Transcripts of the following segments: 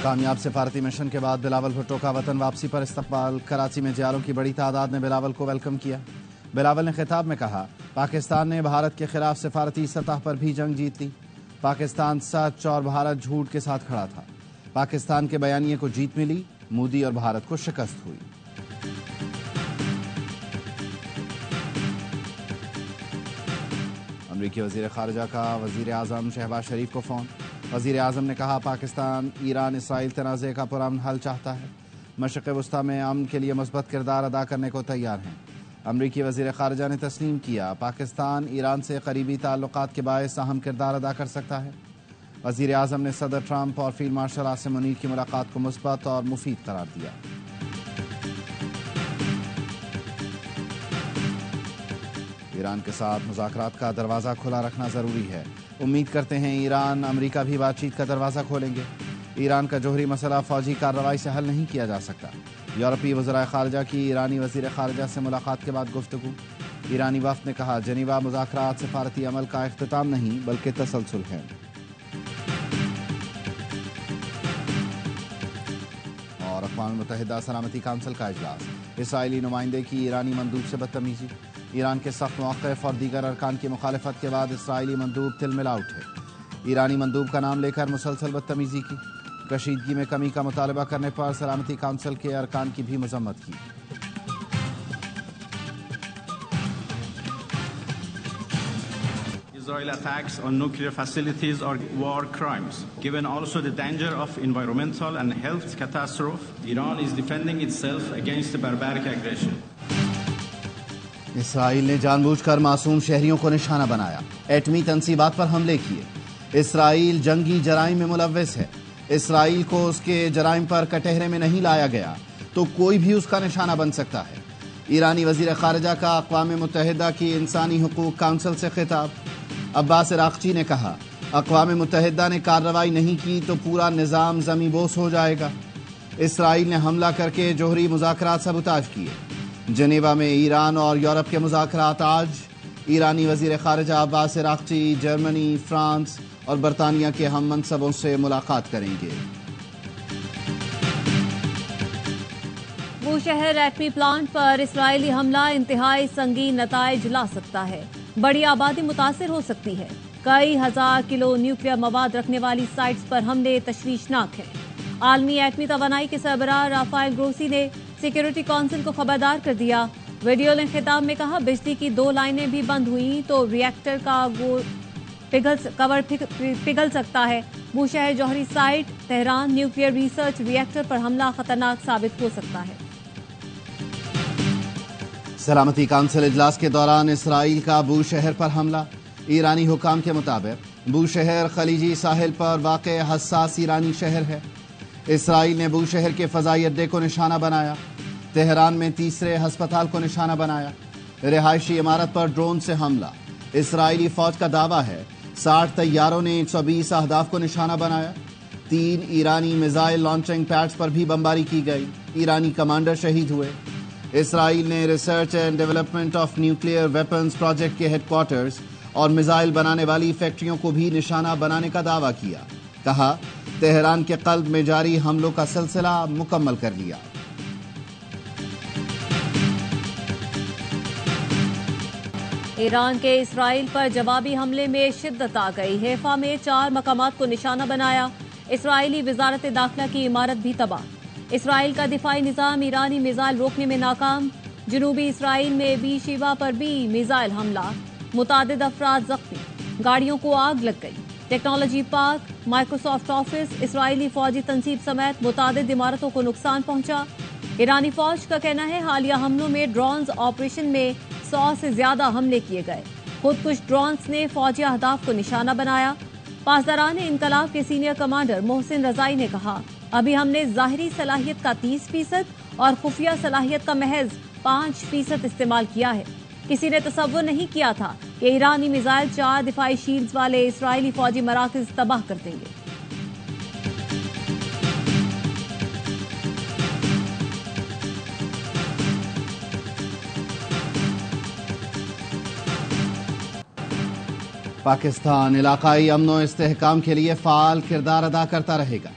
کامیاب سفارتی مشن کے بعد بلاول بھٹو کا وطن واپسی پر استقبال۔ کراچی میں جیاروں کی بڑی تعداد نے بلاول کو ویلکم کیا۔ بلاول نے خطاب میں کہا، پاکستان نے بھارت کے خلاف سفارتی سطح پر بھی جنگ جیت لی۔ پاکستان سچ اور بھارت جھوٹ کے ساتھ کھڑا تھا۔ پاکستان کے بیانیے کو جیت ملی، مودی اور بھارت کو شکست ہوئی۔ امریکی وزیر خارجہ کا وزیر اعظم شہباز شریف کو فون۔ وزیر اعظم نے کہا، پاکستان ایران اسرائیل تنازع کا پرامن حل چاہتا ہے، مشرق وسطی میں امن کے لیے مثبت کردار ادا کرنے کو تیار ہیں۔ امریکی وزیر خارجہ نے تسلیم کیا، پاکستان ایران سے قریبی تعلقات کے باعث اہم کردار ادا کر سکتا ہے۔ وزیر اعظم نے صدر ٹرمپ اور فیلڈ مارشل عاصم منیر کی ملاقات کو مثبت اور مفید قرار دیا۔ ایران کے ساتھ مذاکرات کا دروازہ کھلا رکھنا ضروری ہے۔ امید کرتے ہیں ایران امریکہ بھی بات چیت کا دروازہ کھولیں گے۔ ایران کا جوہری مسئلہ فوجی کارروائی سے حل نہیں کیا جا سکتا۔ یورپی وزرائے خارجہ کی ایرانی وزیر خارجہ سے ملاقات کے بعد گفتگو۔ ایرانی وفد نے کہا، جنیوا مذاکرات سفارتی عمل کا اختتام نہیں بلکہ تسلسل ہے۔ اور اقوام متحدہ سلامتی کونسل کا اجلاس، اسرائیلی نمائندے کی ایرانی مندوب سے بدتمیزی۔ ایران کے سخت موقف اور دیگر ارکان کی مخالفت کے بعد اسرائیلی مندوب تل ملا اٹھے۔ ایرانی مندوب کا نام لے کر مسلسل بدتمیزی کی۔ کشیدگی میں کمی کا مطالبہ کرنے پر سلامتی کونسل کے ارکان کی بھی مذمت کی۔ Israel attacks on nuclear facilities are war crimes. Given also the danger of environmental and health catastrophe, Iran is defending itself against the barbaric aggression. اسرائیل نے جان بوجھ کر معصوم شہریوں کو نشانہ بنایا، ایٹمی تنصیبات پر حملے کیے۔ اسرائیل جنگی جرائم میں ملوث ہے۔ اسرائیل کو اس کے جرائم پر کٹہرے میں نہیں لایا گیا تو کوئی بھی اس کا نشانہ بن سکتا ہے۔ ایرانی وزیر خارجہ کا اقوام متحدہ کی انسانی حقوق کونسل سے خطاب۔ عباس عراقچی نے کہا، اقوام متحدہ نے کارروائی نہیں کی تو پورا نظام زمیں بوس ہو جائے گا۔ اسرائیل نے حملہ کر کے جوہری مذاکرات سبوتاژ کیے۔ جنیوا میں ایران اور یورپ کے مذاکرات آج۔ ایرانی وزیر خارجہ عباس عراقچی جرمنی، فرانس اور برطانیہ کے ہم منصبوں سے ملاقات کریں گے۔ بوشہر ایٹمی پلانٹ پر اسرائیلی حملہ انتہائی سنگین نتائج لا سکتا ہے۔ بڑی آبادی متاثر ہو سکتی ہے۔ کئی ہزار کلو نیوکلیئر مواد رکھنے والی سائٹس پر حملے تشویشناک ہیں۔ عالمی ایٹمی توانائی کے سربراہ رافائل گروسی نے سیکیورٹی کونسل کو خبردار کر دیا۔ ویڈیو لنک خطاب میں کہا، بجلی کی 2 لائنیں بھی بند ہوئیں تو ریئیکٹر کا کور پگھل سکتا ہے۔ بوشہر جوہری site Tehran nuclear research reactor پر حملہ خطرناک ثابت ہو سکتا ہے۔ سلامتی کونسل اجلاس کے دوران اسرائیل کا بوشہر پر حملہ۔ ایرانی حکام کے مطابق بوشہر خلیجی ساحل پر واقع حساس ایرانی شہر ہے۔ اسرائیل نے بوشہر کے فضائی اڈے کو نشانہ بنایا۔ تہران میں تیسرے ہسپتال کو نشانہ بنایا۔ رہائشی عمارت پر ڈرون سے حملہ۔ اسرائیلی فوج کا دعویٰ ہے 60 طیاروں نے 120 اہداف کو نشانہ بنایا۔ 3 ایرانی میزائل لانچنگ پیڈز پر بھی بمباری کی گئی۔ ایرانی کمانڈر شہید ہوئے۔ اسرائیل نے research and development of nuclear weapons project کے ہیڈ کوارٹرز اور میزائل بنانے والی فیکٹریوں کو بھی نشانہ بنانے کا دعویٰ کیا۔ کہا، تہران کے قلب میں جاری حملوں کا سلسلہ مکمل کر لیا۔ ایران کے اسرائیل پر جوابی حملے میں شدت آ گئی۔ حیفا میں 4 مقامات کو نشانہ بنایا۔ اسرائیلی وزارت داخلہ کی عمارت بھی تباہ۔ اسرائیل کا دفاعی نظام ایرانی میزائل روکنے میں ناکام۔ جنوبی اسرائیل میں بی شیوا پر بھی میزائل حملہ، متعدد افراد زخمی، گاڑیوں کو آگ لگ گئی۔ ٹیکنالوجی پارک، مائیکروسافٹ آفس، اسرائیلی فوجی تنصیب سمیت متعدد عمارتوں کو نقصان پہنچا۔ ایرانی فوج کا کہنا ہے، حالیہ حملوں میں ڈرونز آپریشن میں 100 سے زیادہ حملے کیے گئے۔ خودکش ڈرونز نے فوجی اہداف کو نشانہ بنایا۔ پاسداران انقلاب کے سینئر کمانڈر محسن رضائی نے کہا، ابھی ہم نے ظاہری صلاحیت کا 30% اور خفیہ صلاحیت کا محض 5% استعمال کیا ہے۔ کسی نے تصور نہیں کیا تھا کہ ایرانی میزائل 4 دفاعی شیلڈز والے اسرائیلی فوجی مراکز تباہ کر دیں گے۔ پاکستان علاقائی امن و استحکام کے لیے فعال کردار ادا کرتا رہے گا۔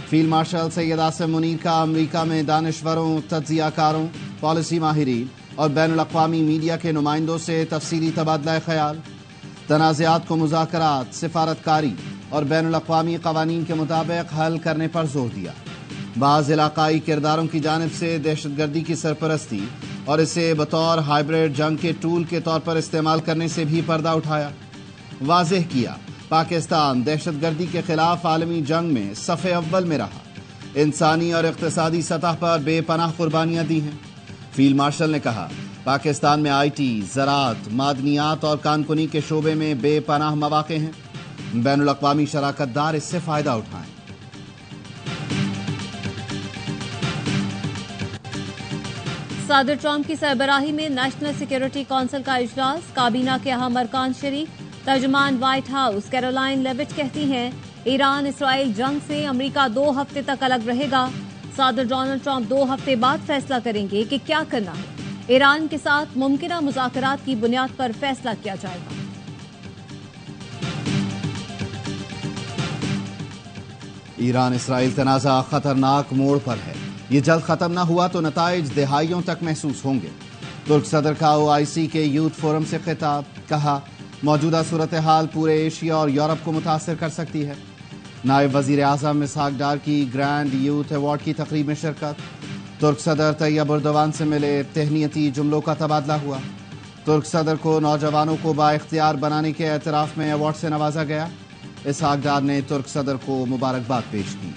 फील्ड मार्शल सैयद आसिम मुनीर का अमरीका में दानिशवरों, तज्जियाकारों, पॉलिसी माहिरीन और बैनुल-अक़वामी मीडिया के नुमाइंदों से तफसीली तबादला ख्याल। तनाज़ात को मुज़ाकरात, सिफारतकारी और बैनुल-अक़वामी क़वानीन के मुताबिक हल करने पर जोर दिया। बाज़ इलाक़ाई किरदारों की जानिब से दहशतगर्दी की सरपरस्ती और इसे बतौर हाइब्रिड जंग के टूल के तौर पर इस्तेमाल करने से भी पर्दा उठाया। वाज़ेह किया, पाकिस्तान दहशतगर्दी के खिलाफ आलमी जंग में सफ़े अव्वल में रहा, इंसानी और इक़्तिसादी सतह पर बेपनाह कुर्बानियाँ दी हैं। फील्ड मार्शल ने कहा, पाकिस्तान में IT, ज़राअत, मादनियात और कानकुनी के शोबे में बेपनाह मौक़े हैं। बैनुल-अक़वामी शराकतदार इससे फ़ायदा उठाएं। सदर ट्रंप की सरबराही में नेशनल सिक्योरिटी काउंसिल का इजलास, काबीना के अहम अरकान शरीक। तर्जुमान व्हाइट हाउस कैरोलाइन लेविट कहती हैं, ईरान इसराइल जंग से अमेरिका 2 हफ्ते तक अलग रहेगा। सदर डोनाल्ड ट्रंप 2 हफ्ते बाद फैसला करेंगे कि क्या करना है। ईरान के साथ मुमकिना मुज़ाकरात की बुनियाद पर फैसला किया जाएगा। ईरान इसराइल तनाज़ा खतरनाक मोड़ पर है। ये जल्द खत्म न हुआ तो नताइज दहाइयों तक महसूस होंगे। तुर्क सदर का OIC के यूथ फोरम से खिताब, कहा मौजूदा सूरत हाल पूरे एशिया और यूरोप को मुतासर कर सकती है। नायब वजीर आज़म इसहाक डार की ग्रैंड यूथ अवार्ड की तकरीब में शिरकत। तुर्क सदर तैयब एर्दोगान से मिले, तहनीती जुमलों का तबादला हुआ। तुर्क सदर को नौजवानों को बाइख्तियार बनाने के एतराफ़ में अवार्ड से नवाजा गया। इसहाक डार ने तुर्क सदर को मुबारकबाद पेश की।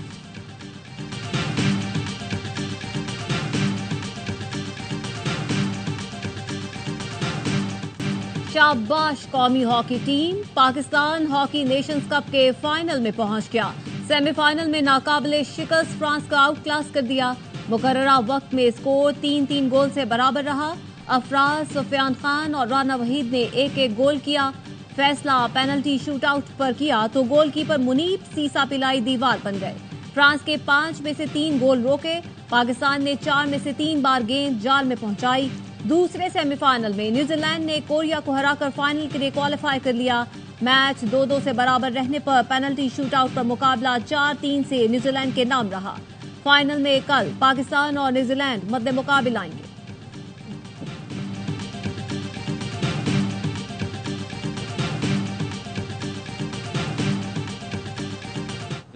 शाबाश कौमी hockey team, Pakistan hockey Nations cup के फाइनल में पहुंच गया। सेमीफाइनल में नाकाबिले शिकस्त फ्रांस को आउट क्लास कर दिया। मुकर्ररा वक्त में स्कोर 3-3 गोल से बराबर रहा। अफराज, सुफियान खान और राना वहीद ने 1-1 गोल किया। फैसला पेनल्टी शूट आउट पर किया तो गोलकीपर मुनीब सीसा पिलाई दीवार बन गए। फ्रांस के 5 में से 3 गोल रोके। पाकिस्तान ने 4 में से 3 बार गेंद जाल में पहुंचाई। दूसरे सेमीफाइनल में न्यूजीलैंड ने कोरिया को हराकर फाइनल के लिए क्वालिफाई कर लिया। मैच 2-2 से बराबर रहने पर पेनल्टी शूट आउट पर मुकाबला 4-3 से न्यूजीलैंड के नाम रहा। फाइनल में कल पाकिस्तान और न्यूजीलैंड मद्दे मुकाबिल आएंगे।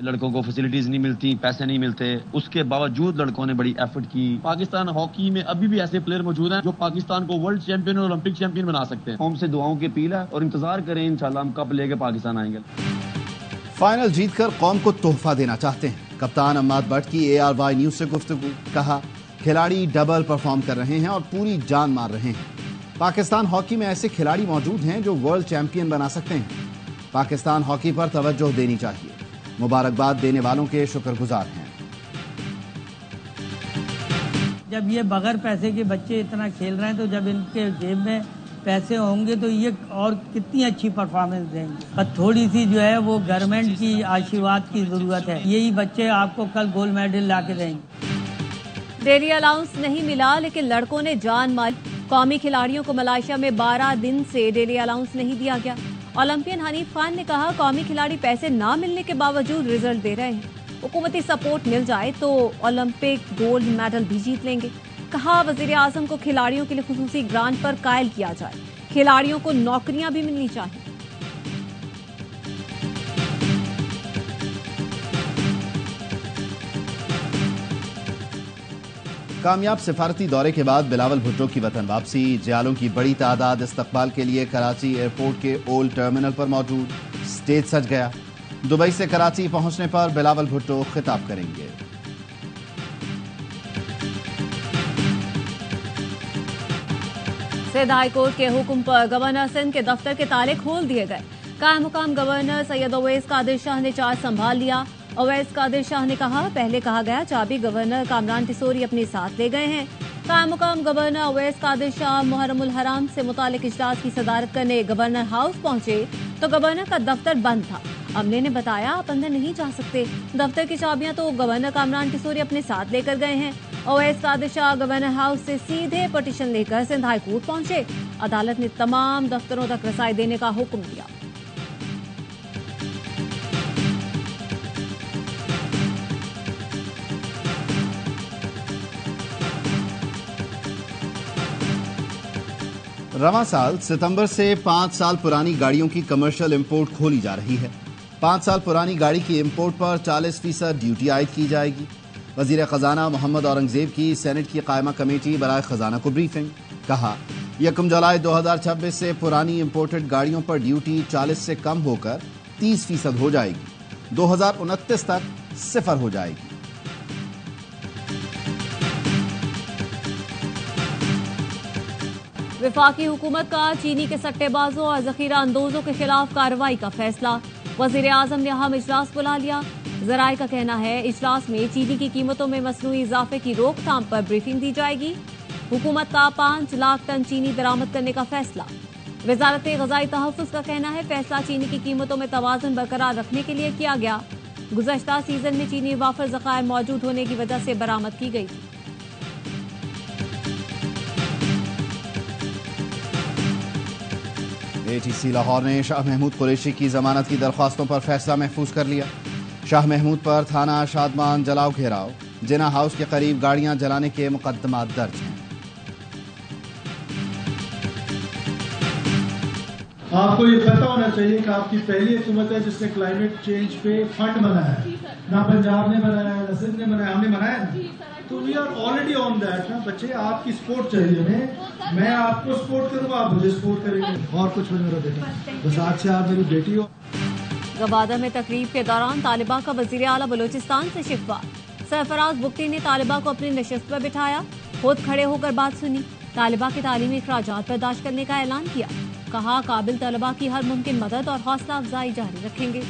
लड़कों को फैसिलिटीज नहीं मिलती, पैसे नहीं मिलते, उसके बावजूद लड़कों ने बड़ी एफर्ट की। पाकिस्तान हॉकी में अभी भी ऐसे प्लेयर मौजूद हैं जो पाकिस्तान को वर्ल्ड चैंपियन और ओलंपिक चैंपियन बना सकते हैं। कौम से दुआओं की अपील है और इंतजार करें, इंशाल्लाह हम कप लेके पाकिस्तान आएंगे। फाइनल जीतकर कौम को तोहफा देना चाहते हैं। कप्तान अम्माद भट्ट की ARY न्यूज से गुफ्तगू, कहा खिलाड़ी डबल परफॉर्म कर रहे हैं और पूरी जान मार रहे हैं। पाकिस्तान हॉकी में ऐसे खिलाड़ी मौजूद हैं जो वर्ल्ड चैंपियन बना सकते हैं। पाकिस्तान हॉकी पर तवज्जो देनी चाहिए। मुबारकबाद देने वालों के शुक्रगुजार हैं। जब ये बगैर पैसे के बच्चे इतना खेल रहे हैं तो जब इनके जेब में पैसे होंगे तो ये और कितनी अच्छी परफॉर्मेंस देंगे। पर थोड़ी सी जो है वो गवर्नमेंट की आशीर्वाद की जरूरत है। यही बच्चे आपको कल गोल्ड मेडल ला के देंगे। डेली अलाउंस नहीं मिला लेकिन लड़कों ने जान मारी। कौमी खिलाड़ियों को मलेशिया में 12 दिन से डेली अलाउंस नहीं दिया गया। ओलंपियन हनीफ खान ने कहा कौमी खिलाड़ी पैसे ना मिलने के बावजूद रिजल्ट दे रहे हैं। हुकूमती सपोर्ट मिल जाए तो ओलंपिक गोल्ड मेडल भी जीत लेंगे। कहा वजीर आजम को खिलाड़ियों के लिए खुसूसी ग्रांट पर कायल किया जाए। खिलाड़ियों को नौकरियां भी मिलनी चाहिए। कामयाब सिफारती दौरे के बाद बिलावल भुट्टो की वतन वापसी। जयालों की बड़ी तादाद इस्तकबाल के लिए कराची एयरपोर्ट के ओल्ड टर्मिनल पर मौजूद। स्टेज सज गया। दुबई से कराची पहुंचने पर बिलावल भुट्टो खिताब करेंगे। सिंध हाई कोर्ट के हुक्म पर गवर्नर सिंध के दफ्तर के ताले खोल दिए गए। कायम मुकाम गवर्नर सैयद अवैस कादिर शाह ने चार्ज संभाल लिया। अवैस कादिर शाह ने कहा पहले कहा गया चाबी गवर्नर कामरान टिसोरी अपने साथ ले गए हैं। कायम मुकाम गवर्नर अवैस कादिर शाह मुहर्रमुल हराम से मुतालिक इजलास की सदारत करने गवर्नर हाउस पहुंचे तो गवर्नर का दफ्तर बंद था। अमले ने बताया आप अंदर नहीं जा सकते। दफ्तर की चाबियां तो गवर्नर कामरान टिसोरी अपने साथ लेकर गए हैं। अवैस कादिर शाह गवर्नर हाउस से सीधे पटिशन लेकर सिंध हाई कोर्ट पहुंचे। अदालत ने तमाम दफ्तरों तक रसाई देने का हुक्म दिया। रवां साल सितंबर से 5 साल पुरानी गाड़ियों की कमर्शियल इंपोर्ट खोली जा रही है। 5 साल पुरानी गाड़ी की इंपोर्ट पर 40% ड्यूटी आयद की जाएगी। वजीर खजाना मोहम्मद औरंगजेब की सेनेट की कायमा कमेटी बराए खजाना को ब्रीफिंग। कहा 1 जुलाई 2026 से पुरानी इंपोर्टेड गाड़ियों पर ड्यूटी 40 से कम होकर 30% हो जाएगी। 2029 तक 0 हो जाएगी। वफाकी हुकूमत का चीनी के सट्टेबाजों और जखीरा अंदोजों के खिलाफ कार्रवाई का फैसला। वजीर आजम ने अहम इजलास बुला लिया। जराये का कहना है इजलास में चीनी की कीमतों में मसनूई इजाफे की रोकथाम पर ब्रीफिंग दी जाएगी। हुकूमत का 5 लाख टन चीनी बरामद करने का फैसला। वजारत ग़ज़ाई तहफ़्फ़ुज़ का कहना है फैसला चीनी की कीमतों में तवाज़ुन बरकरार रखने के लिए किया गया। गुज़श्ता सीजन में चीनी वाफर ज़खायर मौजूद होने की वजह से बरामद की गई थी। ATC लाहौर ने शाह महमूद कुरैशी की जमानत की दरख्वास्तों पर फैसला महफूज कर लिया। शाह महमूद पर थाना शादमान जलाओ घेराव, जिना हाउस के करीब गाड़ियां जलाने के मुकदमात दर्ज हैं। आपको ये पता होना चाहिए कि आपकी पहली हुकूमत है जिसने क्लाइमेट चेंज पे फंड बनाया है। ना पंजाब ने बनाया, ना सिंध ने बनाया, हमने बनाया ना। तो we are already on that ना। बच्चे आपकी सपोर्ट चाहिए हमें, मैं आपको सपोर्ट करूंगा, आप मुझे सपोर्ट करेंगे। और कुछ नहीं मेरा बेटा, बस आज से आप मेरी बेटी हो। गवादर में तकरीब के दौरान तालिबा का वजीर आला बलूचिस्तान से शिकवा। सरफराज बुख्ती ने तालिबा को अपनी नशिस्त पर बिठाया, खुद खड़े होकर बात सुनी। तालिबा के तालीमी अखराजात बर्दाश्त करने का ऐलान किया। कहा काबिल तलबा की हर मुमकिन मदद और हौसला अफजाई जारी रखेंगे।